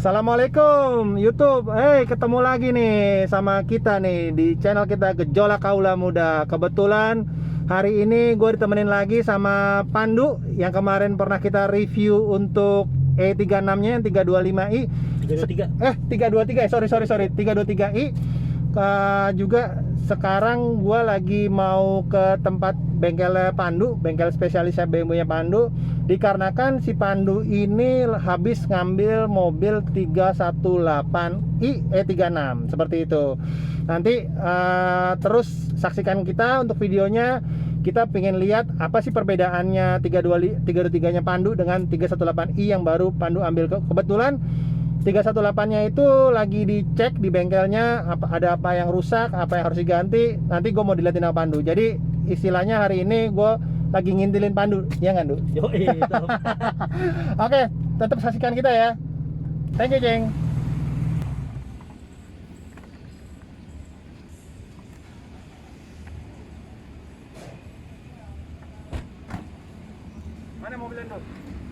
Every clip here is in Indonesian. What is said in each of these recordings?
Assalamualaikum YouTube. Ketemu lagi nih sama kita nih di channel kita Gejolak Kaula Muda. Kebetulan hari ini gue ditemenin lagi sama Pandu yang kemarin pernah kita review untuk E36-nya yang 325i. 323. Sorry 323i. Juga sekarang gue lagi mau ke tempat bengkelnya Pandu, bengkel spesialis BMW-nya Pandu, dikarenakan si Pandu ini habis ngambil mobil 318i E36 seperti itu. Nanti terus saksikan kita untuk videonya. Kita pengen lihat apa sih perbedaannya 323-nya Pandu dengan 318i yang baru Pandu ambil. Kebetulan 318-nya itu lagi dicek di bengkelnya, ada apa yang rusak, apa yang harus diganti. Nanti gue mau dilihatin sama Pandu. Jadi istilahnya hari ini gue lagi ngintilin Pandu, ya nggak, Du? Yoi, Oke, tetap saksikan kita ya. Thank you, Jeng. Mana mobilnya, Du?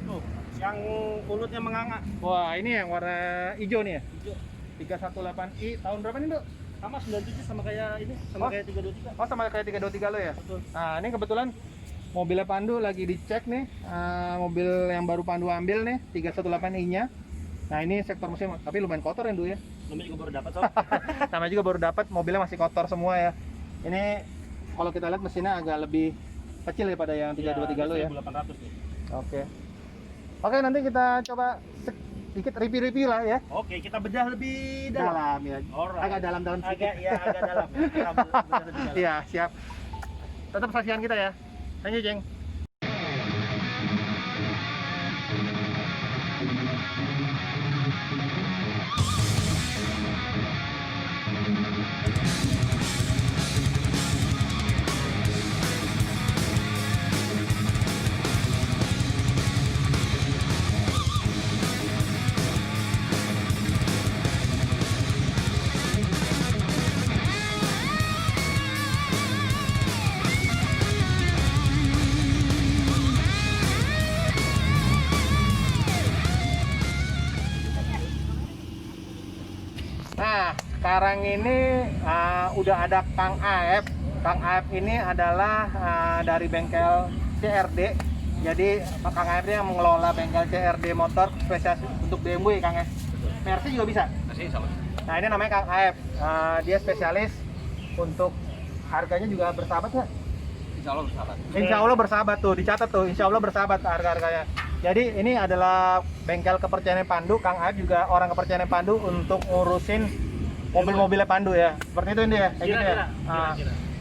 Tuh, yang kulitnya menganga. Wah, ini yang warna hijau nih ya? Hijau. 318i tahun berapa nih, Du? Sama 97 sama kayak ini, sama kayak 323. Oh, sama kayak 323 lo ya? Betul. Nah, ini kebetulan mobilnya Pandu lagi dicek nih. Mobil yang baru Pandu ambil nih, 318i-nya. Nah, ini sektor mesin, tapi lumayan kotor ya, Du ya? Namanya juga baru dapat, Sob. Namanya juga baru dapat, mobilnya masih kotor semua ya. Ini kalau kita lihat mesinnya agak lebih kecil daripada yang 323 lo ya. 1800 nih. Oke, nanti kita coba sedikit review-review lah ya. Oke, kita bedah lebih dalam. Dalam ya. Alright. Agak dalam-dalam sedikit. Agak dalam ya. Kita bedah lebih dalam. Iya, siap. Tetap saksikan kita ya. Thank you, Jeng. Nah, sekarang ini udah ada Kang Aep. Kang Aep ini adalah dari bengkel CRD. Jadi Kang Aep ini yang mengelola bengkel CRD motor spesial untuk BMW, Kang ya. Mercy juga bisa. Masih sama. Nah, ini namanya Kang Aep. Dia spesialis untuk harganya juga bersahabat nggak? Insya Allah bersahabat. Insya Allah bersahabat tuh, dicatat tuh. Insya Allah bersahabat harga-harganya. Jadi ini adalah bengkel kepercayaan Pandu. Kang Aep juga orang kepercayaan Pandu untuk ngurusin mobil-mobilnya Pandu ya. Seperti itu ini ya. Kayak gitu ya.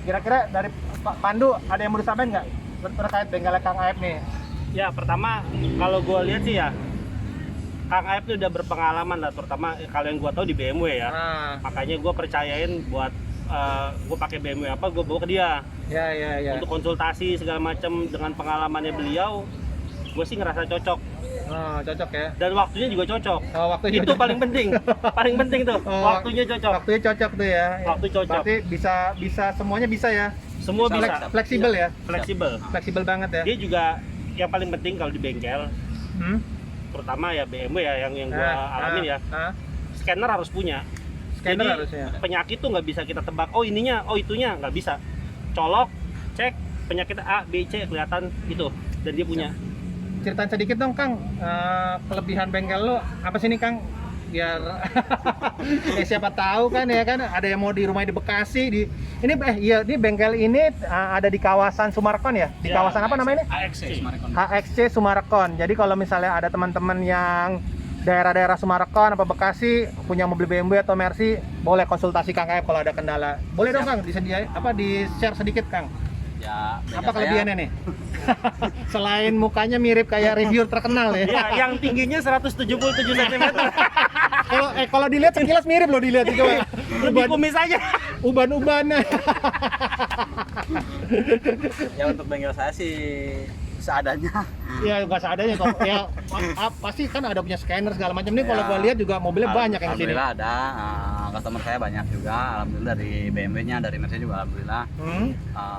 Kira-kira dari Pak Pandu ada yang mau disampaikan nggak terkait bengkelnya Kang Aep nih? Ya, pertama kalau gue lihat sih ya, Kang Aep itu udah berpengalaman lah, terutama kalau yang gue tahu di BMW ya. Makanya gue percayain buat gue pakai BMW apa, gue bawa ke dia. Ya. Untuk konsultasi segala macam dengan pengalamannya beliau, gue sih ngerasa cocok. Oh, cocok ya. Dan waktunya juga cocok. Oh, waktunya Itu paling penting. Paling penting tuh, waktunya cocok. Waktunya cocok tuh ya. Waktu cocok. Berarti bisa semuanya bisa ya. Semua bisa. Fleksibel ya. Fleksibel. Fleksibel banget ya. Dia juga yang paling penting kalau di bengkel, terutama ya BMW ya yang gua alamin ya. Scanner harus punya. Scanner Jadi, harusnya. penyakit tuh nggak bisa kita tebak. Oh ininya, oh itunya, nggak bisa. Colok, cek penyakit A, B, C kelihatan gitu. Dan dia punya. Ceritain sedikit dong, Kang, kelebihan bengkel lo apa sih nih, Kang? Biar siapa tahu kan ya kan ada yang mau di rumah di Bekasi ini bengkel ini ada di kawasan Sumarekon ya? Di kawasan apa namanya ini? HXC Sumarekon. Jadi kalau misalnya ada teman-teman yang daerah-daerah Sumarekon apa Bekasi punya mobil BMW atau Mercy, boleh konsultasi Kang Aep kalau ada kendala. Boleh dong, Kang, disediain di-share sedikit, Kang. Ya, Apa kelebihannya nih? Selain mukanya mirip kayak reviewer terkenal ya. Ya, yang tingginya 177 cm. Kalau dilihat sekilas mirip loh, dilihat itu. Lebih kumis aja. Uban-uban. ya untuk bengkel saya sih seadanya. Ya nggak seadanya kok. Ya pasti kan ada punya scanner segala macam nih. Kalau gua lihat juga mobilnya banyak yang di sini. Alhamdulillah ada. Customer saya banyak juga. Alhamdulillah dari BMW-nya, dari Mercy juga alhamdulillah.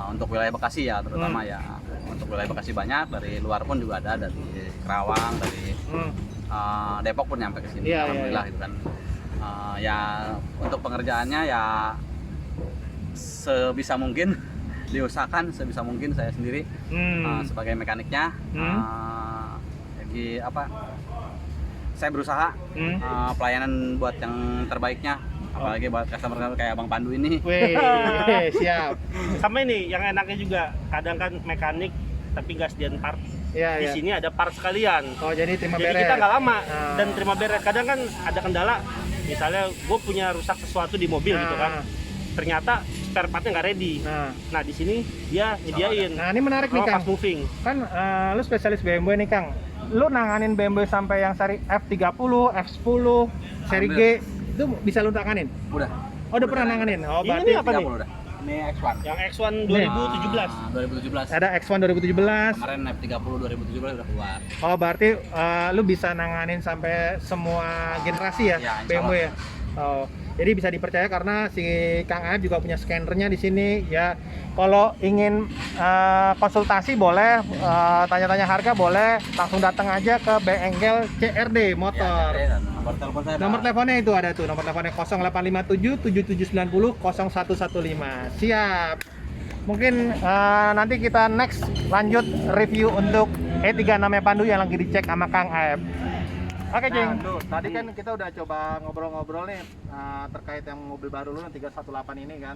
Untuk wilayah Bekasi ya terutama ya. Untuk wilayah Bekasi banyak. Dari luar pun juga ada, dari Kerawang, dari Depok pun nyampe ke sini. Iya, Alhamdulillah gitu kan. Ya untuk pengerjaannya ya sebisa mungkin diusahakan sebisa mungkin saya sendiri sebagai mekaniknya. Jadi apa? Saya berusaha pelayanan buat yang terbaiknya, apalagi buat customer kayak Bang Pandu ini. Wih, siap. Sama ini yang enaknya juga, kadang kan mekanik tapi nggak sediain part. Iya, Di iya. sini ada part sekalian. Oh, jadi terima Jadi beres. kita nggak lama Ah. dan terima beres. Kadang kan ada kendala, misalnya gue punya rusak sesuatu di mobil gitu kan. Ternyata spare partnya nggak ready. Nah di sini dia nyediain. Nah, ini menarik nih, Sama Kang. pas moving. Kan lu spesialis BMW nih, Kang. Lu nanganin BMW sampai yang seri F30, F10, seri G, itu bisa lu tanganin? Udah. Oh, udah pernah nanganin. Oh, Ini berarti apa nih? 30 udah. Ini X1. Yang X1 Nih. 2017. 2017. ada X1 2017. Kemarin F30 2017 udah keluar. Oh, berarti lu bisa nanganin sampai semua generasi ya, Ya, insya BMW ya. Allah. Oh, jadi bisa dipercaya karena si Kang Aep juga punya scannernya di sini ya. Kalau ingin konsultasi boleh, tanya-tanya harga boleh, langsung datang aja ke Bengkel CRD Motor. Ya, nomor telepon saya. Nomor teleponnya itu ada tuh, nomor teleponnya 0857 7790 0115. Siap. Mungkin nanti kita next lanjut review untuk E36 nya Pandu yang lagi dicek sama Kang Aep. Oke, Jeng. Tadi kan kita udah coba ngobrol-ngobrol nih terkait yang mobil baru lu yang 318 ini kan.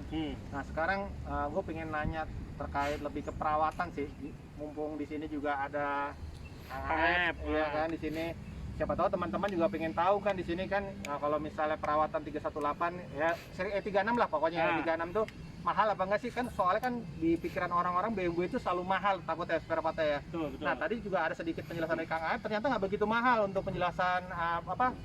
Nah, sekarang gue pengen nanya terkait lebih ke perawatan sih. Mumpung di sini juga ada Kang Aep, iya kan di sini. Siapa tahu teman-teman juga pengen tahu kan di sini kan kalau misalnya perawatan 318 ya seri E36 lah pokoknya. E36 tuh mahal apa enggak sih, kan soalnya kan di pikiran orang-orang BMW itu selalu mahal takutnya spare partnya ya. Betul. Nah, tadi juga ada sedikit penjelasan dari Kang Aep, ternyata nggak begitu mahal untuk penjelasan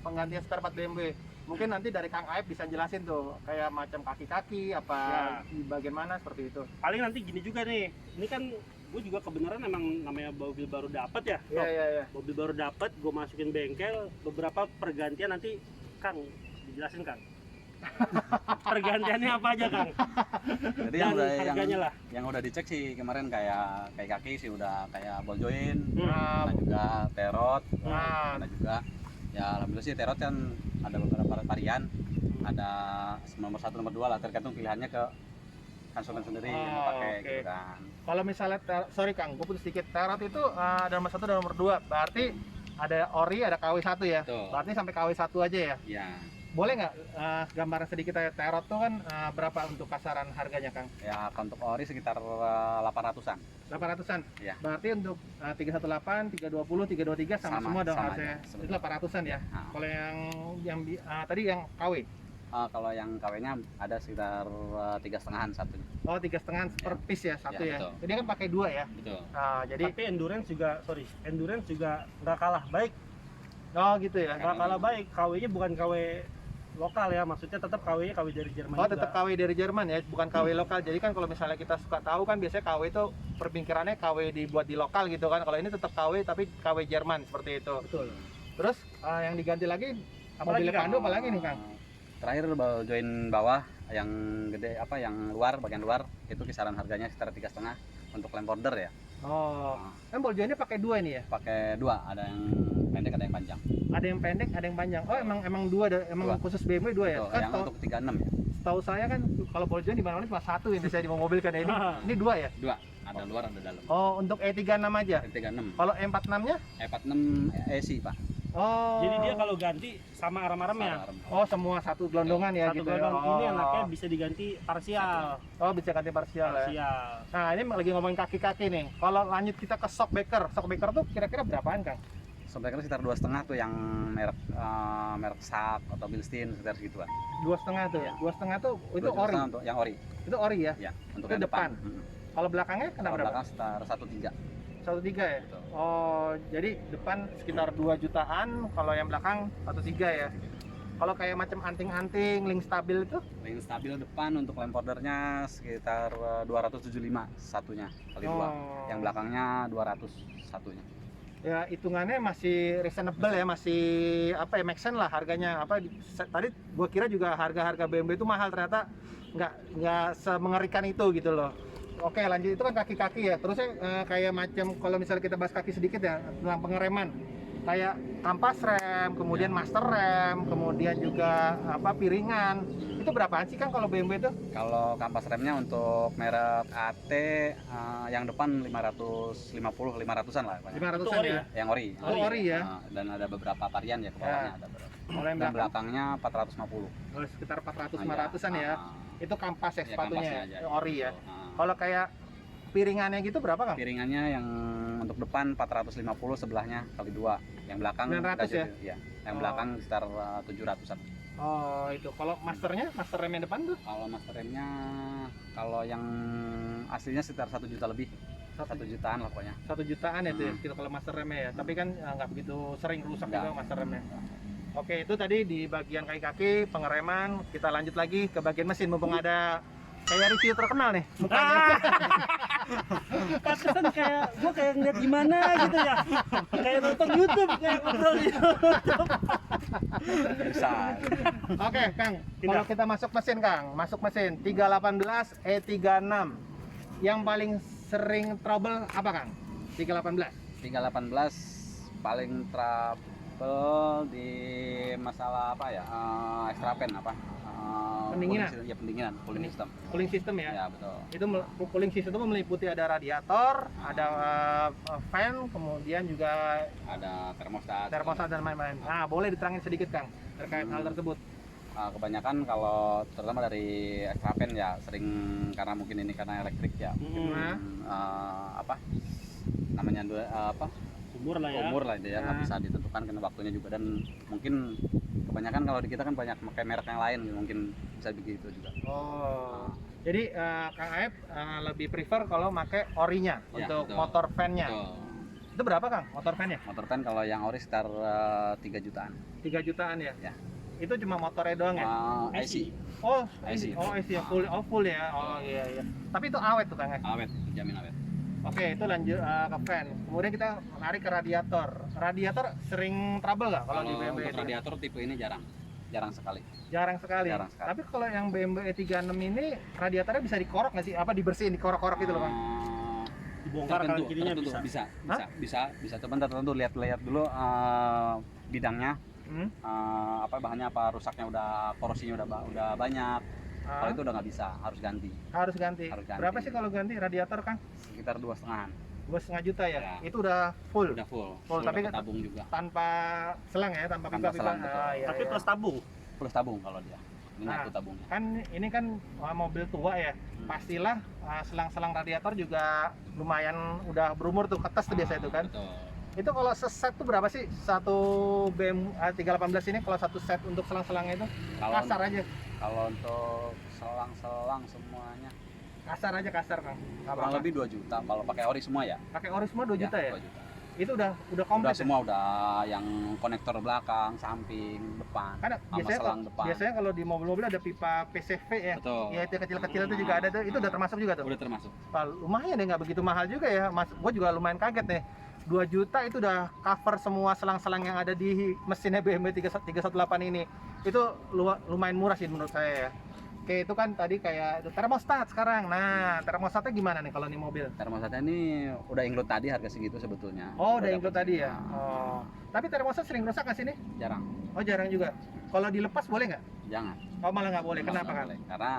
penggantian spare part BMW. Mungkin nanti dari Kang Aep bisa jelasin tuh kayak macam kaki-kaki apa di bagian mana seperti itu. Paling nanti gini juga nih. Ini kan gue juga kebenaran emang namanya mobil baru dapat ya. Iya. Mobil baru dapat, gue masukin bengkel, beberapa pergantian nanti Kang dijelasin Kang. Pergantiannya apa aja Kang? Jadi Dan yang udah harganya lah. yang udah dicek sih kemarin kayak kaki sih udah kayak ball joint, Nah, ada juga terot, Nah. ada juga ya alhamdulillah sih terot kan ada beberapa varian, ada nomor 1 nomor 2 lah tergantung pilihannya ke konsumen sendiri yang mau pakai oke. gitu kan. Kalau misalnya sorry Kang, gue putus sedikit. Terot itu ada nomor 1 dan nomor 2. Berarti ada ori, ada KW1 ya. Betul. Berarti sampai KW1 aja ya. Iya. Boleh nggak gambaran sedikit aja terot tuh kan berapa untuk kasaran harganya Kang? Ya untuk ori sekitar 800-an. 800-an. Iya. Berarti untuk 318, 320, 323 sama semua dong sama harusnya. aja, sama. Itu 800-an ya. Nah. Kalau tadi yang KW. Kalau yang KW-nya ada sekitar 3,5-an satunya. Oh, 3,5 per piece ya satu Ya, ya. betul. Jadi kan pakai 2 ya. Betul. Jadi Tapi endurance juga nggak kalah baik. oh gitu ya. Nggak kalah baik. KW-nya bukan KW lokal ya, maksudnya tetap KW-nya KW dari Jerman. Oh, juga. tetap KW dari Jerman ya, bukan KW lokal. Jadi kan kalau misalnya kita suka tahu kan biasanya KW itu perpingkirannya KW dibuat di lokal gitu kan. Kalau ini tetap KW tapi KW Jerman seperti itu. Betul. Terus yang diganti lagi Apalagi, mobil Kang? Pandu apalagi nih Kang? Terakhir ball joint bawah yang gede yang luar bagian luar itu kisaran harganya sekitar 3,5 untuk lem border ya. Oh, kan ball jointnya pakai 2 ini ya? Pakai 2, ada yang pendek ada yang panjang. Ada yang pendek, ada yang panjang. Oh, emang 2 emang Dua. khusus BMW 2 ya? Betul, Kan yang untuk 36 ya. setahu saya kan kalau ball joint di mana-mana cuma 1 yang bisa di mobil kan ya. Ini 2 ya? 2, ada luar ada dalam. Oh, untuk E36 aja. 36. Kalau E46-nya? E46 AC, Pak. Oh. Jadi dia kalau ganti sama arem-aremnya. Oh, semua satu gelondongan ya Satu gitu ya. gelondong Oh. ini anaknya bisa diganti parsial. Oh, bisa ganti parsial ya. Parsial. Nah, ini lagi ngomongin kaki-kaki nih. Kalau lanjut kita ke shockbreaker. Shockbreaker tuh kira-kira berapaan, Kang? Sampai sekitar 2,5 tuh yang merek merek Sak atau Bilstein sekitar segituan. 2,5 tuh. Iya. 2,5 tuh itu 2,5 ori. untuk yang ori. Itu ori ya. Ya, untuk Itu yang depan. depan. Kalau belakangnya kena Kalau berapa? belakang sekitar 1,3. 1,3 ya? Betul. Oh, jadi depan sekitar 2 jutaan, kalau yang belakang 1,3 ya. Kalau kayak macam anting-anting, link stabil itu Link stabil depan untuk lem bordernya sekitar 275 satunya kali 2. Oh. Yang belakangnya 200 satunya. ya hitungannya masih reasonable ya, masih apa ya, make sense lah harganya. Tadi gua kira juga harga-harga BMW itu mahal, ternyata nggak semengerikan itu gitu loh. Oke, lanjut, itu kan kaki-kaki ya. Terusnya kayak macam kalau misalnya kita bahas kaki sedikit ya tentang pengereman. kayak kampas rem, kemudian master rem, kemudian juga apa piringan. Itu berapaan sih Kang kalau BMW itu? Kalau kampas remnya untuk merek AT yang depan 500-500an lah banyak. 500-an ya. Yang ori. Oh, ori ya. Dan ada beberapa varian ya ke bawahnya ada beberapa. Kalau yang Dan belakang belakangnya 450. sekitar 400-500-an ya. Itu kampas ya Ya, sepatunya kampasnya ya, aja. ori ya. Ah. Kalau kayak piringannya gitu berapa Kang? Piringannya yang untuk depan 450, sebelahnya kali 2. Yang belakang 900 ya? Iya. Yang Oh. belakang sekitar 700-an. Oh itu, kalau masternya, master rem yang depan tuh? Kalau master remnya, kalau yang aslinya sekitar 1 juta lebih, 1 jutaan lah pokoknya. 1 jutaan ya tuh ya, Hmm. kalau master remnya ya. Tapi kan nggak begitu sering rusak Nggak. juga master remnya. Oke, itu tadi di bagian kaki-kaki, pengereman. Kita lanjut lagi ke bagian mesin, mumpung ada kayak review terkenal nih mukanya. Pantesan kayak gua kayak ngeliat gimana gitu ya. Kayak nonton YouTube, kayak ngobrol di YouTube. Bisa. Oke, Kang. Kalau kita masuk mesin, Kang, masuk mesin 318 E36. Yang paling sering trouble apa, Kang? 318. 318 paling trouble di masalah apa ya? Extra pen apa? Pendinginan? Ya pendinginan, cooling system. Cooling system ya. Ya betul. Itu cooling system itu meliputi ada radiator, ada fan, kemudian juga Ada termostat. termostat dan lain-lain. Nah, boleh diterangin sedikit, Kang, terkait hal tersebut. Kebanyakan kalau terutama dari extra pen ya sering karena mungkin ini karena elektrik ya. Nah. Apa namanya apa Umur lah ya. umur lah dia nggak bisa ditentukan karena waktunya juga, dan mungkin kebanyakan kalau di kita kan banyak pakai merek yang lain, mungkin bisa begitu juga. Oh. Jadi Kang Aep lebih prefer kalau pakai orinya Ya, untuk betul. motor fan-nya. Betul. Itu berapa, Kang, motor fan-nya? Motor pen kalau yang ori sekitar 3 jutaan. 3 jutaan ya? Ya. Itu cuma motornya doang ya? IC Oh, IC. IC ya, full ya. Oh iya iya. Tapi itu awet tuh, Kang Aep. awet, jamin awet. Oke, itu lanjut ke fan. Kemudian kita narik ke radiator. Radiator sering trouble nggak kalau di BMW? Untuk ini? radiator tipe ini jarang sekali. Jarang sekali. Jarang sekali. Tapi kalau yang BMW E36 ini radiatornya bisa dikorok nggak sih? Apa dibersihin, dikorok-korok gitu loh, Bang? Dibongkar kanan kirinya bisa. Bisa. Cuman tertentu lihat dulu bidangnya, apa bahannya apa, rusaknya udah, korosinya udah banyak. Kalau itu udah nggak bisa, harus ganti. Harus ganti. Harus ganti. Berapa sih kalau ganti radiator, Kang? Sekitar 2,5. 2,5 juta ya? Ya. Itu udah full. Udah full. Tapi Udah tabung juga. tanpa selang ya, tanpa Tanpa pipa-pipa. selang, betul. Iya, Tapi iya. plus tabung. Plus tabung kalau dia. Ini Nah. itu tabungnya. Kan ini kan mobil tua ya. Pastilah selang-selang radiator juga lumayan udah berumur tuh, ketes tuh biasa itu kan. Betul. Itu kalau seset tuh berapa sih? Satu BM 318 ini kalau satu set untuk selang-selangnya itu Kalau kasar aja. Kalau untuk selang-selang semuanya Kasar aja, Kang. Nggak kurang apa-apa. lebih 2 juta kalau pakai ori semua ya. Pakai ori semua 2 juta ya? 2 juta. Itu udah Udah komplit. Ya? semua, udah yang konektor belakang, samping, depan, Karena sama selang depan. biasanya kalau di mobil-mobil ada pipa PCV ya. Betul. Ya itu kecil-kecil itu juga ada tuh. Itu udah termasuk juga tuh. Udah termasuk. Wah, lumayan deh, nggak begitu mahal juga ya, Mas. Gue juga lumayan kaget nih. 2 juta itu udah cover semua selang-selang yang ada di mesinnya BMW 318 ini. Itu lumayan murah sih menurut saya ya. Oke, itu kan tadi kayak itu termostat sekarang. Nah, termostatnya gimana nih kalau di mobil? Termostatnya ini udah include tadi harga segitu sebetulnya. Oh, udah include dapet. tadi ya. Nah, Oh. Tapi termostat sering rusak nggak sih nih? jarang. Oh, jarang juga. Kalau dilepas boleh nggak? Jangan. Oh, malah nggak boleh. Kenapa, Nggak kan? boleh. Karena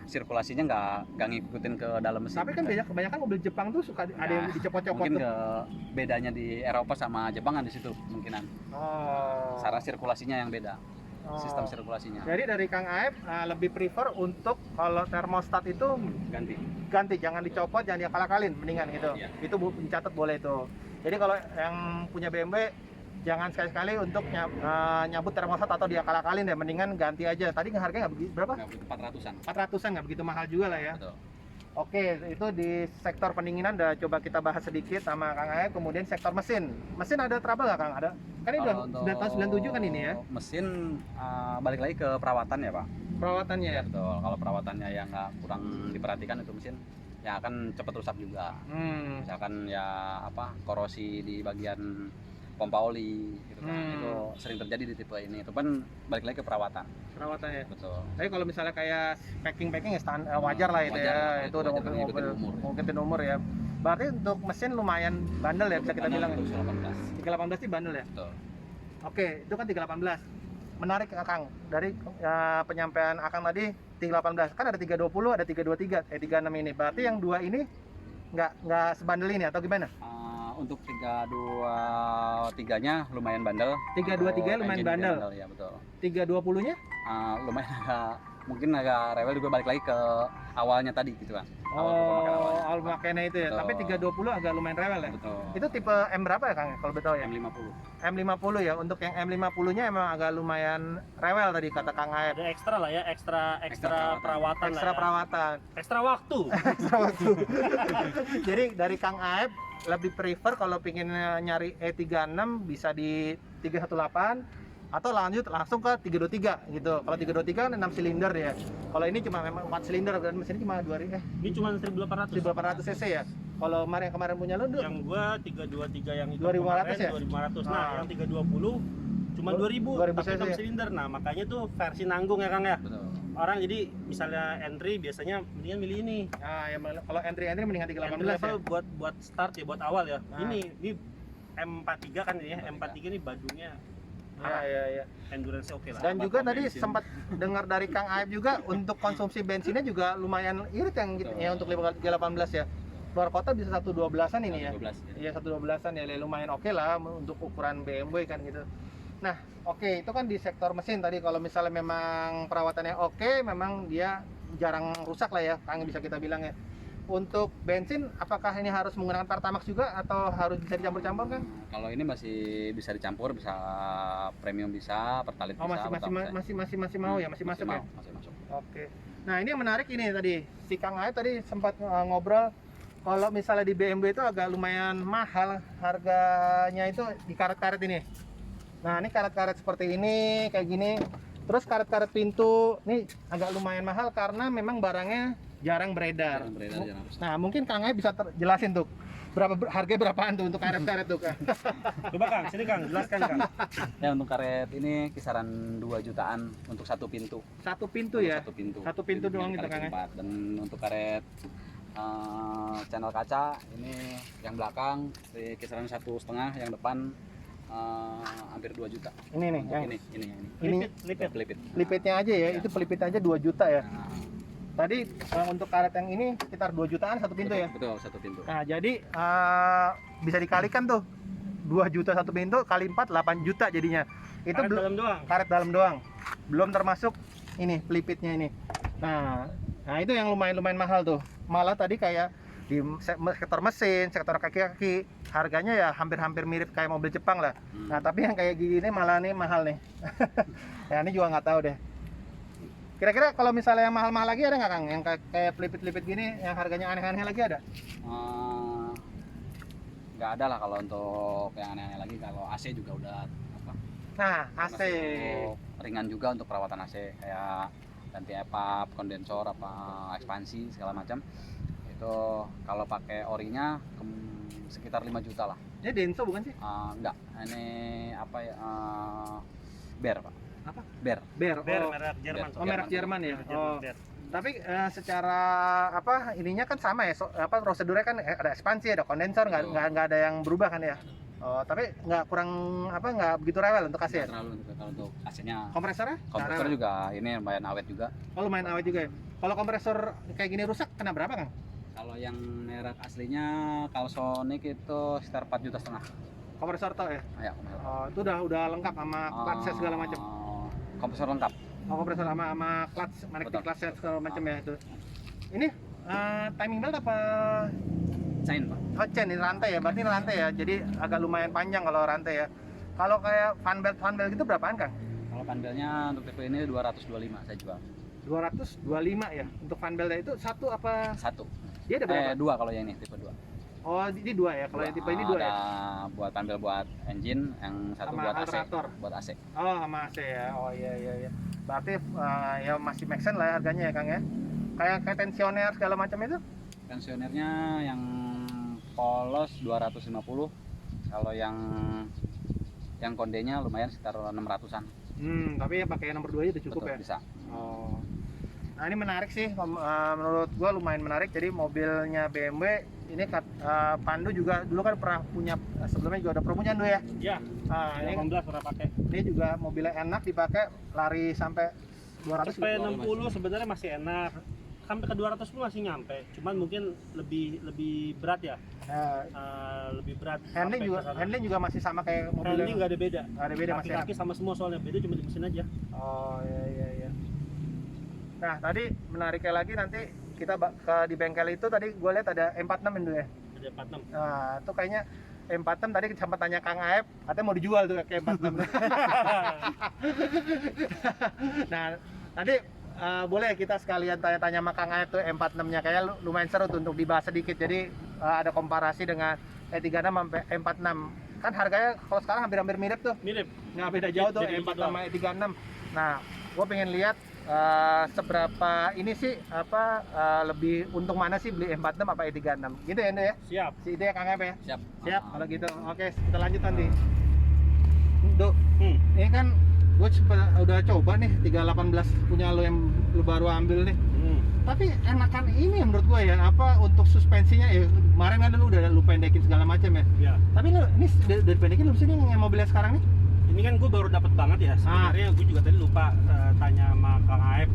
sirkulasinya nggak ngikutin ke dalam mesin. Tapi kan kebanyakan mobil Jepang tuh suka ada yang dicopot-copot mungkin tuh. ke bedanya di Eropa sama Jepang kan di situ kemungkinan. Oh. Cara sirkulasinya yang beda. Oh. Sistem sirkulasinya. Jadi dari Kang Aep lebih prefer untuk kalau termostat itu ganti, jangan dicopot, jangan diakal-akalin, mendingan gitu. Iya. Itu dicatat boleh tuh. Jadi kalau yang punya BMW jangan sekali-sekali untuk nyabut termostat atau diakal-akalin deh, mendingan ganti aja. Tadi harganya berapa? 400-an. 400-an, nggak begitu mahal juga lah ya. Betul. Oke, itu di sektor pendinginan udah coba kita bahas sedikit sama Kang Aep. Kemudian sektor mesin. Mesin ada trouble nggak, Kang? Ada? Kan ini udah Kalau 9 tahun 97 kan ini ya? Mesin balik lagi ke perawatan ya Pak. Perawatannya ya? Betul. Kalau perawatannya yang nggak kurang diperhatikan itu mesin ya akan cepat rusak juga. Misalkan ya apa, korosi di bagian pompa oli gitu kan. Itu sering terjadi di tipe ini. Itu kan balik lagi ke perawatan. Perawatannya. Betul. Tapi kalau misalnya kayak packing ya wajar lah itu Wajar ya. lah, Itu udah wajar, mobil-mobil ngikutin umur. ngikutin umur ya. Berarti untuk mesin lumayan bandel ya, bisa kita bilang. Untuk 318 sih bandel ya. betul. Oke, itu kan 318. Menarik Akang. Dari penyampaian Akang tadi 318. Kan ada 320, ada 323, 36 ini. Berarti yang dua ini nggak sebandel ini atau gimana? Untuk 323-nya lumayan bandel. 323 lumayan Engine bandel. Ya betul. 320-nya? Lumayan mungkin agak rewel juga, balik lagi ke awalnya tadi gitu kan. Awal pemakaiannya itu ya. Betul. Tapi 320 agak lumayan rewel ya. Betul. Itu tipe M berapa ya Kang ya, kalau betul ya? M50. M50 ya. Untuk yang M50-nya emang agak lumayan rewel tadi kata Kang Aep. Ada ekstra lah ya, ekstra perawatan Ekstra lah ya. perawatan. Ekstra waktu. Ekstra waktu. Jadi dari Kang Aep lebih prefer kalau pengen nyari E36 bisa di 318 atau lanjut langsung ke 323 gitu. Kalau 323 kan 6 silinder ya. Kalau ini cuma memang 4 silinder dan mesinnya cuma 2000 Ini cuma 1800. 1800 cc ya. Kalau kemarin punya lu Yang gua 323 yang itu 2500 ya? 2500. Nah, Ah. yang 320 cuma 2000 2000 tapi 6 cc. silinder. Nah, makanya tuh versi nanggung ya Kang ya. Betul. Orang jadi misalnya entry biasanya mendingan milih ini. Nah, ya kalau entry mendingan Entry 318 level ya. buat start ya, buat awal ya. Ah. Ini M43 kan ini ya. M43 ini bajunya Ya. endurance oke lah. Dan juga Bakal tadi bensin. sempat dengar dari Kang Aep juga untuk konsumsi bensinnya juga lumayan irit yang gitu ya untuk 318 ya. Luar kota bisa 112-an ini ya. 12 ya. Iya 112-an ya, lumayan oke lah untuk ukuran BMW kan gitu. Nah, oke itu kan di sektor mesin tadi. Kalau misalnya memang perawatannya oke, memang dia jarang rusak lah ya, Kang bisa kita bilang ya. Untuk bensin, apakah ini harus menggunakan Pertamax juga atau harus bisa dicampur-campur kan? Kalau ini masih bisa dicampur, bisa premium bisa, Pertalite Oh bisa. masih mau ya, masih masuk ya. Masih masuk. Oke. Nah ini yang menarik ini tadi si Kang Aep tadi sempat ngobrol kalau misalnya di BMW itu agak lumayan mahal harganya itu di karet-karet ini. Nah ini karet-karet seperti ini kayak gini. Terus karet-karet pintu ini agak lumayan mahal karena memang barangnya jarang beredar. Jarang. Nah mungkin Kang Aep bisa jelasin tuh harga berapaan tuh untuk karet-karet tuh Kang. Coba Kang, sini Kang, jelaskan Kang. Ya untuk karet ini kisaran 2 jutaan untuk satu pintu. Satu pintu Untuk ya. Satu pintu. Satu pintu Ini doang gitu, karet Kang, ya? empat. Dan untuk karet channel kaca ini yang belakang di kisaran 1,5, yang depan hampir 2 juta. Ini nih Untuk yang ini. ini Lipit. Pelipit. lipitnya aja ya. Ya. Itu pelipit aja 2 juta ya. Nah, Tadi untuk karet yang ini sekitar 2 jutaan satu pintu ya. Betul, satu pintu. Nah, jadi bisa dikalikan tuh 2 juta satu pintu kali 4 8 juta jadinya. Itu Karet belum dalam doang. karet dalam doang. Belum termasuk ini pelipitnya ini. Nah itu yang lumayan mahal tuh. Malah tadi kayak di sektor mesin, sektor kaki-kaki harganya ya hampir mirip kayak mobil Jepang lah. Nah, tapi yang kayak gini malah nih mahal nih. Ya ini juga nggak tahu deh. Kira-kira kalau misalnya yang mahal-mahal lagi ada nggak Kang? Yang kayak pelipit-pelipit gini yang harganya aneh-aneh lagi ada? Nggak ada lah kalau untuk yang aneh-aneh lagi. Kalau AC juga udah apa? Nah, AC. Untuk ringan juga untuk perawatan AC, kayak ganti epap, kondensor, apa ekspansi segala macam. Itu kalau pakai orinya sekitar 5 juta lah. Ini Denso bukan sih? Enggak, ini apa ya? Bear Pak. Apa? Bear. Bear. Merek Jerman. Oh, merek Jerman ya. Oh. Bear. Tapi secara apa ininya kan sama ya, prosedurnya kan ada ekspansi, ada kondensor, nggak ada yang berubah kan ya. Oh, tapi nggak begitu rewel untuk AC ya. Terlalu kalau untuk AC-nya. Kompresornya? Kompresor juga ini lumayan awet juga. Oh, lumayan awet juga ya. Kalau kompresor kayak gini rusak kena berapa Kang? Kalau yang merek aslinya Calsonic itu sekitar 4,5 juta. Kompresor tau ya? Ya, kompresor. Oh, itu udah lengkap sama clutch set segala macam. Kompresor lengkap. Oh, kompresor sama clutch, merek Betul. clutch set segala macam ya itu. Ini timing belt apa? Chain Pak. Oh, chain ini rantai ya, berarti ini rantai ya. Jadi agak lumayan panjang kalau rantai ya. Kalau kayak fan belt gitu berapaan Kang? Kalau pandelnya untuk tipe ini 225 saya jual. 225 ya. Untuk fan beltnya itu satu apa? Satu. Dia ada berapa? Dua kalau yang ini tipe 2. Oh, ini dua ya. Kalau yang tipe ini dua ada ya. buat pandel buat engine, yang satu Sama buat alternator. AC. Buat AC. Oh, sama AC ya. Oh iya. Berarti ya masih make sense lah ya harganya ya Kang ya. Kayak tensioner segala macam itu? Tensionernya yang polos 250. Kalau yang kondenya lumayan sekitar 600-an. Tapi yang pakai nomor 2 aja udah cukup. Betul, ya. bisa. Oh. Nah, ini menarik sih menurut gua lumayan menarik. Jadi mobilnya BMW Pandu juga dulu kan pernah punya, sebelumnya juga ada promonya Ndu ya. Iya. Nah, ini 18 pernah pakai. Ini juga mobilnya enak dipakai, lari sampai 200 Sampai gitu. 60 sebenarnya masih enak. Sampai ke 200 pun masih nyampe. Cuman mungkin lebih berat ya. Lebih berat. Handling juga masih sama kayak mobil. Handling nggak ada beda. Nggak ada beda, masih enak. Kaki sama semua soalnya, beda cuma di mesin aja. Oh iya. Nah tadi menariknya lagi, nanti kita di bengkel itu tadi gue lihat ada M46 itu ya. Ada 46. Nah itu kayaknya M46 tadi sempat tanya Kang Aep, katanya mau dijual tuh kayak M46. Nah tadi boleh kita sekalian tanya-tanya sama Kang Aep tuh M46-nya, kayaknya lumayan seru tuh untuk dibahas sedikit. Jadi ada komparasi dengan E36 sampai M46. Kan harganya kalau sekarang hampir-hampir mirip tuh. Mirip. Nggak beda jauh tuh Jadi M46 gitu. sama E36. Nah, gue pengen lihat seberapa ini sih lebih untung mana sih beli M46 apa E36. Gitu ya, Ndo ya? Siap. Si itu ya Kang Aep ya? Siap. Siap, kalau gitu. Oke, kita lanjut nanti. Ndo, Hmm. ini kan gue udah coba nih 318 punya lo yang lo baru ambil nih. Tapi enakan ini ya menurut gue ya, apa untuk suspensinya ya, kemarin kan lu udah lu pendekin segala macam ya. Ya. Tapi lu ini udah pendekin belum sih nih yang mobilnya sekarang nih? Ini kan gue baru dapat banget ya. Sebenarnya gue juga tadi lupa tanya sama Kang Aep.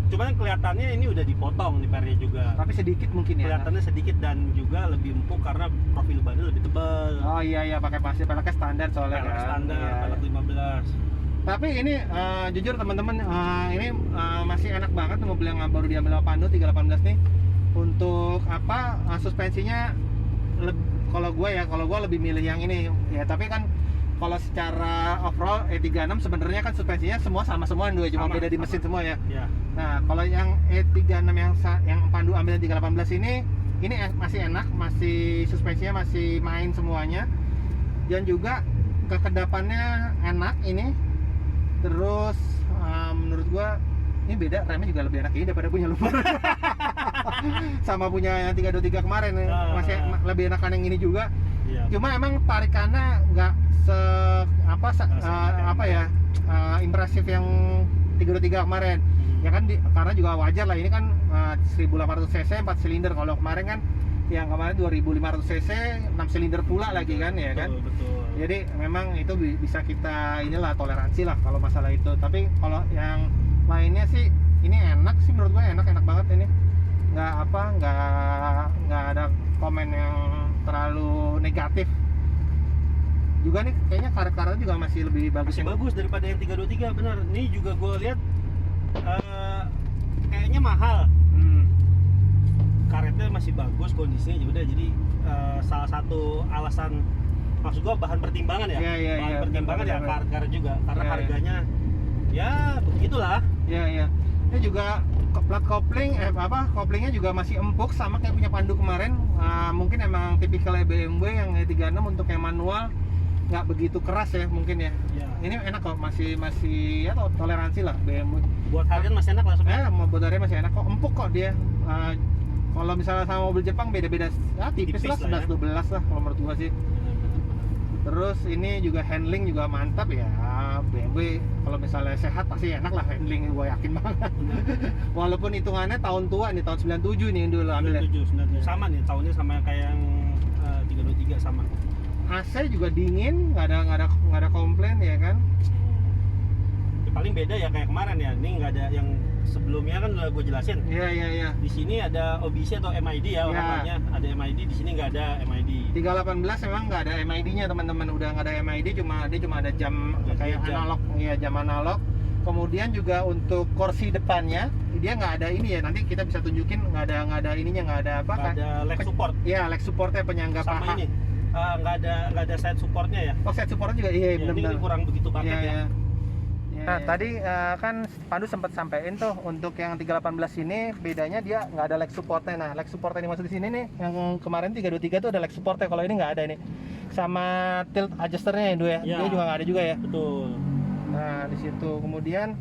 Cuman kelihatannya ini udah dipotong di pernya juga. Tapi sedikit mungkin ya. Kelihatannya sedikit dan juga lebih empuk karena profil bannya lebih tebal. Oh iya pakai peleknya standar soalnya Pelek kan. standar, Iya. pelek 15. Tapi ini jujur teman-teman, ini masih enak banget mobil yang baru diambil sama Pandu 318 nih. Untuk apa suspensinya kalau gue lebih milih yang ini ya. Tapi kan kalau secara overall E36 sebenarnya kan suspensinya semua sama semua Ndu, cuma beda di mesin semua ya. Ya. Nah, kalau yang E36 yang Pandu ambil 318 ini masih enak, masih suspensinya masih main semuanya. Dan juga kekedapannya enak ini. Terus menurut gua ini beda, remnya juga lebih enak ini daripada punya lupa. Sama punya yang 323 kemarin masih lebih enakan yang ini juga. Iya. Cuma emang tarikannya nggak impresif yang 323 kemarin. Ya kan karena juga wajar lah, ini kan 1800 cc 4 silinder. Kalau kemarin kan yang kemarin 2500 cc 6 silinder pula lagi kan ya kan. Betul. Jadi memang itu bisa kita toleransi lah kalau masalah itu. Tapi kalau yang lainnya sih ini enak sih menurut gue, enak banget ini. Nggak ada komen yang terlalu negatif. Juga nih kayaknya karet-karetnya juga masih lebih bagus. Masih bagus daripada yang 323, benar. Ini juga gue lihat kayaknya mahal. Karetnya masih bagus kondisinya, udah jadi salah satu alasan, maksud gua bahan pertimbangan ya. Bahan pertimbangan ya karet juga karena harganya ya begitulah. Iya. Ini juga plat kopling koplingnya juga masih empuk sama kayak punya Pandu kemarin. Mungkin emang tipikal BMW yang E36 untuk yang manual nggak begitu keras ya mungkin ya. Ini enak kok, masih ya toleransi lah BMW. Buat harian masih enak lah sebenarnya. Buat harian masih enak kok, empuk kok dia. Kalau misalnya sama mobil Jepang beda-beda, tipis lah, 11-12 lah kalau menurut gua sih. Terus ini juga handling juga mantap ya, BMW kalau misalnya sehat pasti enak lah handling, gua yakin banget. Walaupun hitungannya tahun tua nih, tahun 97 nih dulu ambilnya. 97. Sama nih tahunnya sama kayak yang 323 sama. AC juga dingin, nggak ada komplain ya kan. Ya, paling beda ya kayak kemarin ya, ini nggak ada yang sebelumnya kan udah gue jelasin. Iya. Di sini ada OBC atau MID ya namanya. Ada MID, di sini nggak ada MID. 318 memang nggak ada MID-nya teman-teman, udah nggak ada MID, cuma ada jam kayak jam analog, ya jam analog. Kemudian juga untuk kursi depannya dia nggak ada ini ya, nanti kita bisa tunjukin nggak ada ininya, nggak ada apa Nggak ada leg support. Iya, leg supportnya penyangga Sama paha. ini nggak ada side supportnya ya. Oh, side supportnya juga iya benar-benar. Ini kurang begitu paket ya. Nah, tadi kan Pandu sempat sampein tuh untuk yang 318 ini bedanya dia nggak ada leg supportnya. Nah, leg supportnya dimaksud di sini nih, yang kemarin 323 tuh ada leg supportnya, kalau ini nggak ada nih. Sama tilt adjusternya ya, Dia juga nggak ada juga ya. Betul. Nah, di situ kemudian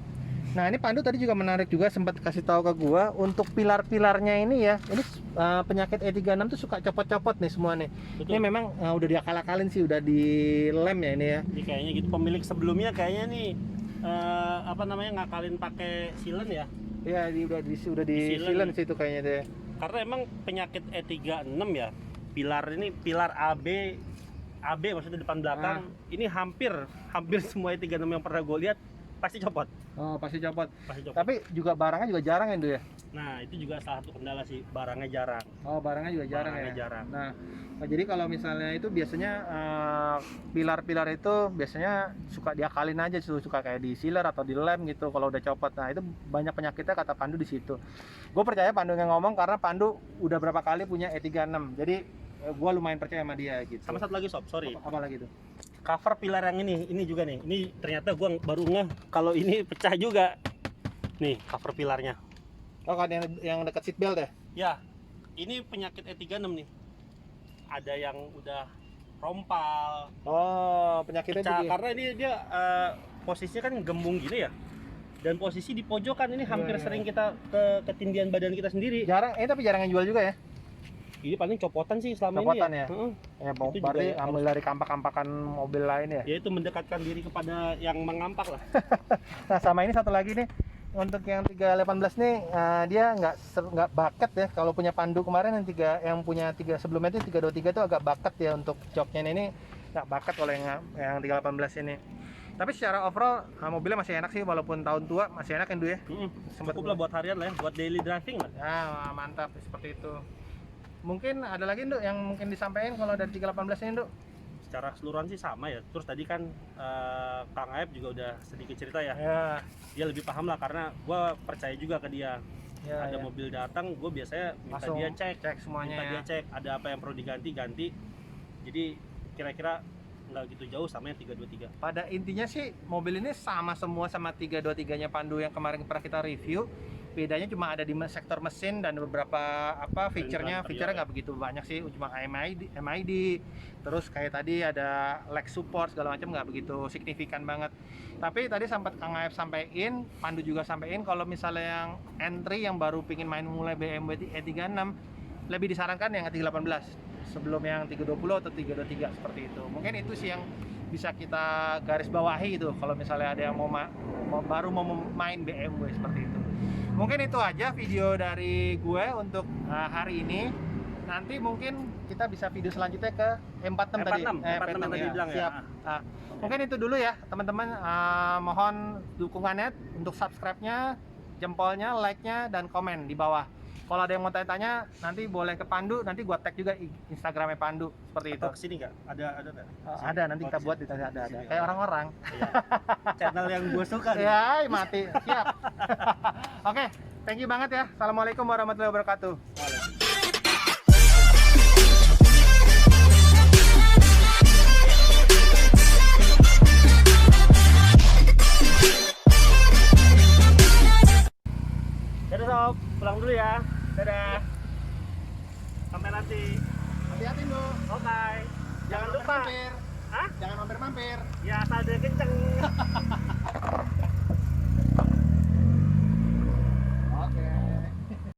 ini Pandu tadi juga menarik juga, sempat kasih tahu ke gua untuk pilar-pilarnya ini ya. Ini penyakit E36 tuh suka copot-copot nih semua nih. Betul. Ini memang udah diakal-akalin sih, udah dilem ya ini ya. Ini kayaknya gitu, pemilik sebelumnya kayaknya nih ngakalin pakai silen ya. Iya, udah di silen situ kayaknya deh. Karena emang penyakit E36 ya, pilar AB maksudnya depan belakang, ini hampir semua E36 yang pernah gue lihat pasti copot. Oh, pasti copot. Pasti copot. Tapi juga barangnya juga jarang ya, Ndu ya? Nah, itu juga salah satu kendala sih, barangnya jarang. Oh, barangnya juga jarang Barangnya ya. jarang. Nah, jadi kalau misalnya itu biasanya pilar-pilar itu biasanya suka diakalin aja, suka kayak di sealer atau di lem gitu kalau udah copot. Nah, itu banyak penyakitnya kata Pandu di situ. Gue percaya Pandu yang ngomong karena Pandu udah berapa kali punya E36. Jadi gue lumayan percaya sama dia gitu. Sama satu lagi sob, sorry. Apa lagi tuh? Cover pilar yang ini juga nih. Ini ternyata gua baru ngeh kalau ini pecah juga. Nih, cover pilarnya. Oh, kan yang dekat seat belt ya? Ya, ini penyakit E36 nih. Ada yang udah rompal, Oh, penyakitnya pecah jadi karena ini dia posisinya kan gembung gini ya. Dan posisi di pojokan ini hampir Iya. sering kita ketindihan badan kita sendiri. jarang, tapi jarang yang jual juga ya? Ini paling copotan sih selama Copotan ini ya? Heeh. Ya, Itu juga berarti ya, ambil dari kampak-kampakan mobil lain ya? Ya itu mendekatkan diri kepada yang mengampak lah. Nah, sama ini satu lagi nih, untuk yang 318 nih dia nggak baket ya. Kalau punya Pandu kemarin yang punya 3 sebelumnya itu 323 itu agak baket ya untuk joknya ini nggak baket kalau yang 318 ini. Tapi secara overall mobilnya masih enak sih walaupun tahun tua, masih enak kan Du ya. Cukup lah buat harian lah ya, buat daily driving lah. Ya, mantap seperti itu. Mungkin ada lagi Nduk yang mungkin disampaikan kalau dari 318 ini Nduk? Secara keseluruhan sih sama ya. Terus tadi kan Kang Aep juga udah sedikit cerita ya. Ya, Dia lebih paham lah karena gue percaya juga ke dia. ya, Ada ya. mobil datang, gue biasanya minta Langsung dia cek semuanya minta ya. dia cek ada apa yang perlu diganti. Jadi kira-kira nggak gitu jauh sama yang 323. Pada intinya sih mobil ini sama semua sama 323-nya Pandu yang kemarin pernah kita review. Bedanya cuma ada di sektor mesin dan beberapa fiturnya nggak begitu banyak sih, cuma MID, terus kayak tadi ada leg support segala macam nggak begitu signifikan banget. Tapi tadi sempat Kang Aep sampein, Pandu juga sampein kalau misalnya yang entry yang baru pingin main mulai BMW E36 lebih disarankan yang E318 sebelum yang 320 atau 323 seperti itu. Mungkin itu sih yang bisa kita garis bawahi itu kalau misalnya ada yang baru mau main BMW seperti itu. Mungkin itu aja video dari gue untuk hari ini. Nanti mungkin kita bisa video selanjutnya ke E46 tadi. E46 yang tadi bilang ya. Siap. Mungkin itu dulu ya teman-teman. Mohon dukungannya untuk subscribe-nya, jempolnya, like-nya, dan komen di bawah. Kalau ada yang mau tanya-tanya, nanti boleh ke Pandu, nanti gua tag juga Instagramnya Pandu seperti itu. Atau kesini nggak? Ada nggak? Ada, nanti kita buat ada. Kayak orang-orang. Iya. Channel yang gue suka nih. Ya, mati. Siap. Oke, thank you banget ya. Assalamualaikum warahmatullahi wabarakatuh. Dadah sob, pulang dulu ya. Dadah. Sampai nanti. Hati-hati, Bu. Oke. Jangan lupa. Mampir. Hah? Jangan mampir-mampir. Ya asal dia kenceng.